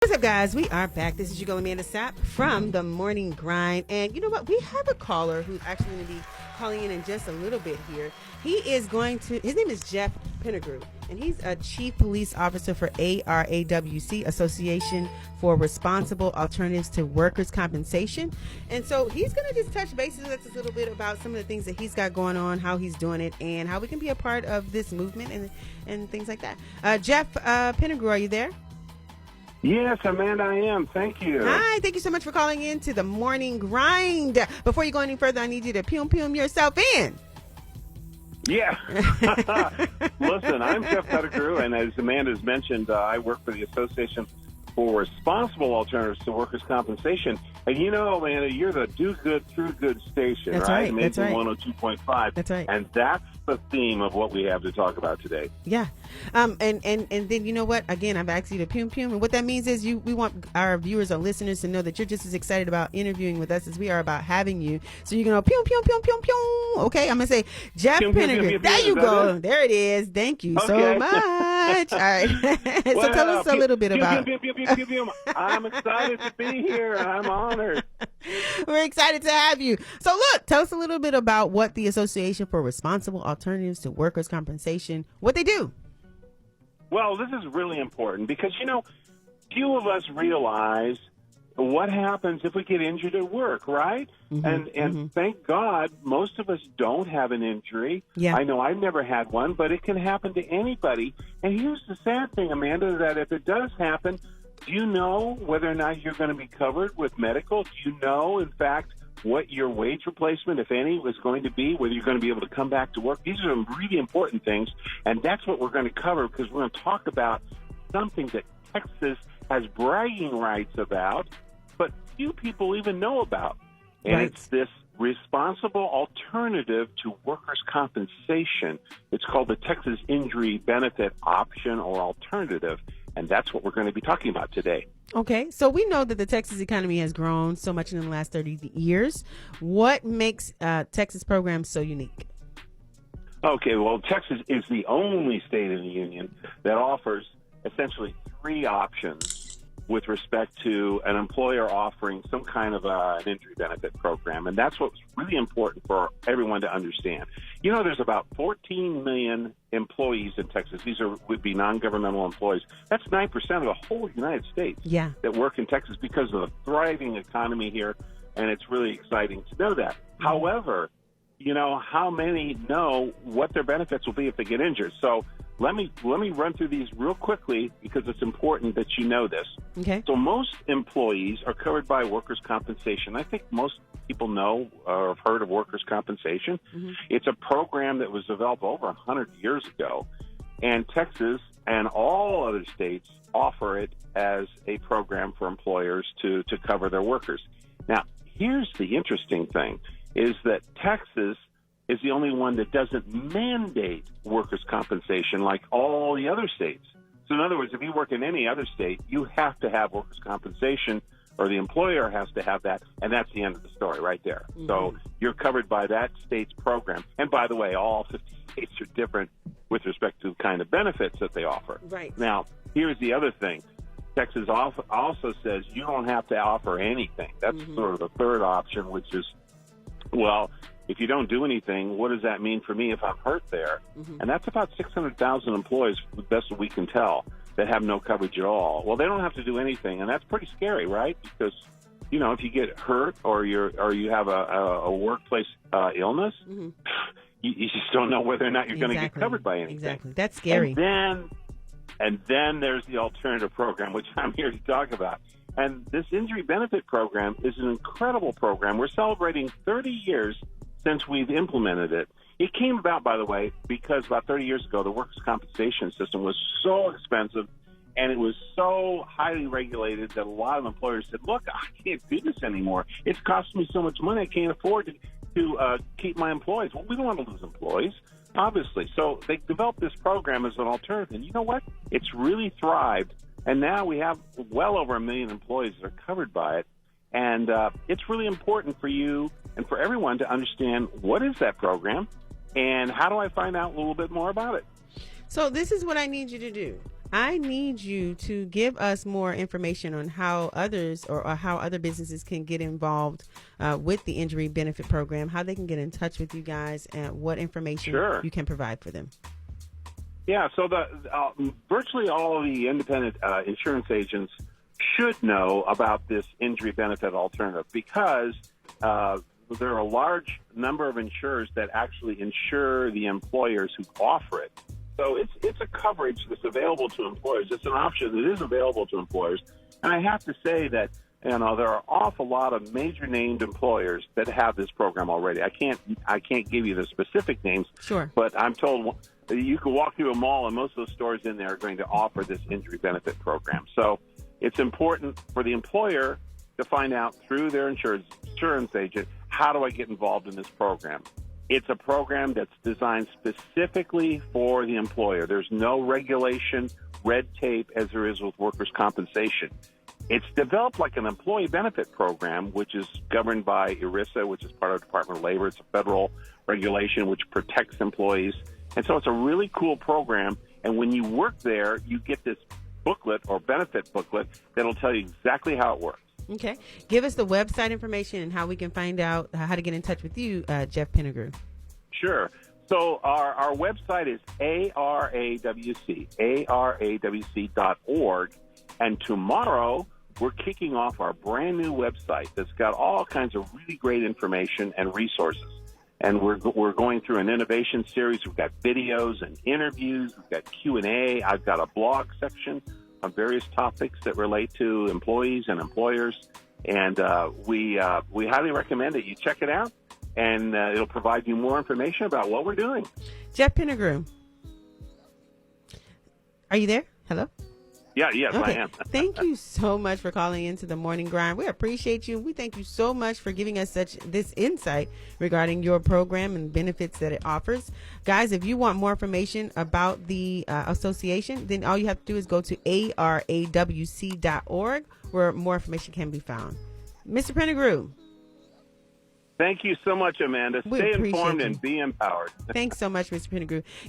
What's up, guys? We are back. This is your girl, Amanda Sapp from The Morning Grind. And you know what? We have a caller who's actually going to be calling in just a little bit here. His name is Jeff Pettegrew, and he's a chief police officer for ARAWC, Association for Responsible Alternatives to Workers' Compensation. And so he's going to just touch bases with us a little bit about some of the things that he's got going on, how he's doing it, and how we can be a part of this movement and things like that. Jeff Pettegrew, are you there? Yes, Amanda, I am. Thank you. Hi, thank you so much for calling in to The Morning Grind. Before you go any further, I need you to pum yourself in. Yeah. Listen, I'm Jeff Pettegrew, and as Amanda's mentioned, I work for the Association for Responsible Alternatives to Workers' Compensation. And you know, Amanda, you're the Do Good Through Good station, that's right? Amazing That's right. 102.5. That's right. And that's the theme of what we have to talk about today. Yeah. And then you know what? Again, I've asked you to pum. And what that means is we want our viewers or listeners to know that you're just as excited about interviewing with us as we are about having you. So you're going to pum. Okay, I'm going to say, Jeff Pettegrew. There you go. There it is. Thank you so much. All right. So tell us a little bit about... I'm excited to be here, and I'm honored. We're excited to have you. So look, tell us a little bit about what the Association for Responsible Alternatives to Workers' Compensation, what they do. Well, this is really important because, you know, few of us realize what happens if we get injured at work, right? And thank God most of us don't have an injury. Yeah. I know I've never had one, but it can happen to anybody. And here's the sad thing, Amanda, that if it does happen, do you know whether or not you're going to be covered with medical? Do you know, in fact, what your wage replacement, if any, was going to be, whether you're going to be able to come back to work? These are really important things, and that's what we're going to cover because we're going to talk about something that Texas has bragging rights about, but few people even know about. And Right. It's this responsible alternative to workers' compensation. It's called the Texas Injury Benefit Option or Alternative. And that's what we're going to be talking about today. Okay, so we know that the Texas economy has grown so much in the last 30 years. What makes Texas programs so unique? Okay, well, Texas is the only state in the union that offers essentially three options with respect to an employer offering some kind of an injury benefit program. And that's what's really important for everyone to understand. You know, there's about 14 million employees in Texas. These would be non-governmental employees. That's 9% of the whole United States that work in Texas because of the thriving economy here. And it's really exciting to know that. However, you know, how many know what their benefits will be if they get injured? So let me run through these real quickly because it's important that you know this. Okay. So most employees are covered by workers' compensation. I think most people know or have heard of workers' compensation. It's a program that was developed over 100 years ago, and Texas and all other states offer it as a program for employers to cover their workers. Now, here's the interesting thing, is that Texas is the only one that doesn't mandate workers' compensation like all the other states. So in other words, if you work in any other state, you have to have workers' compensation, or the employer has to have that, and that's the end of the story right there. So you're covered by that state's program. And by the way, all 50 states are different with respect to the kind of benefits that they offer. Right. Now, here's the other thing. Texas also says you don't have to offer anything. That's sort of the third option, which is, well, if you don't do anything, what does that mean for me if I'm hurt there? And that's about 600,000 employees, the best that we can tell, that have no coverage at all. Well, they don't have to do anything, and that's pretty scary, right? Because, you know, if you get hurt or you have a workplace illness, you just don't know whether or not you're going to get covered by anything. Exactly. That's scary. And then there's the alternative program, which I'm here to talk about. And this injury benefit program is an incredible program. We're celebrating 30 years since we've implemented it. It came about, by the way, because about 30 years ago, the workers' compensation system was so expensive and it was so highly regulated that a lot of employers said, look, I can't do this anymore. It's costing me so much money, I can't afford to keep my employees. Well, we don't want to lose employees, obviously. So they developed this program as an alternative. And you know what? It's really thrived. And now we have well over 1 million employees that are covered by it. And it's really important for you and for everyone to understand what is that program and how do I find out a little bit more about it. So this is what I need you to do. I need you to give us more information on how others or how other businesses can get involved with the injury benefit program, how they can get in touch with you guys, and what information you can provide for them. Yeah, so virtually all of the independent insurance agents should know about this injury benefit alternative because there are a large number of insurers that actually insure the employers who offer it. So it's a coverage that's available to employers. It's an option that is available to employers. And I have to say that there are an awful lot of major named employers that have this program already. I can't give you the specific names, but I'm told you can walk through a mall and most of those stores in there are going to offer this injury benefit program. So it's important for the employer to find out through their insurance agent, how do I get involved in this program? It's a program that's designed specifically for the employer. There's no regulation, red tape as there is with workers' compensation. It's developed like an employee benefit program, which is governed by ERISA, which is part of the Department of Labor. It's a federal regulation which protects employees. And so it's a really cool program. And when you work there, you get this booklet or benefit booklet that'll tell you exactly how it works. Okay. Give us the website information and how we can find out how to get in touch with you, Jeff Pettegrew. Sure. So our website is ARAWC, ARAWC.org. And tomorrow, we're kicking off our brand new website that's got all kinds of really great information and resources. And we're going through an innovation series. We've got videos and interviews. We've got Q&A. I've got a blog section on various topics that relate to employees and employers. And we highly recommend that you check it out, and it'll provide you more information about what we're doing. Jeff Pettegrew, are you there? Hello? Yes, okay. I am. Thank you so much for calling into the Morning Grind. We appreciate you. We thank you so much for giving us this insight regarding your program and benefits that it offers. Guys, if you want more information about the association, then all you have to do is go to ARAWC.org, where more information can be found. Mr. Pettegrew. Thank you so much, Amanda. Stay informed and be empowered. Thanks so much, Mr. Pettegrew.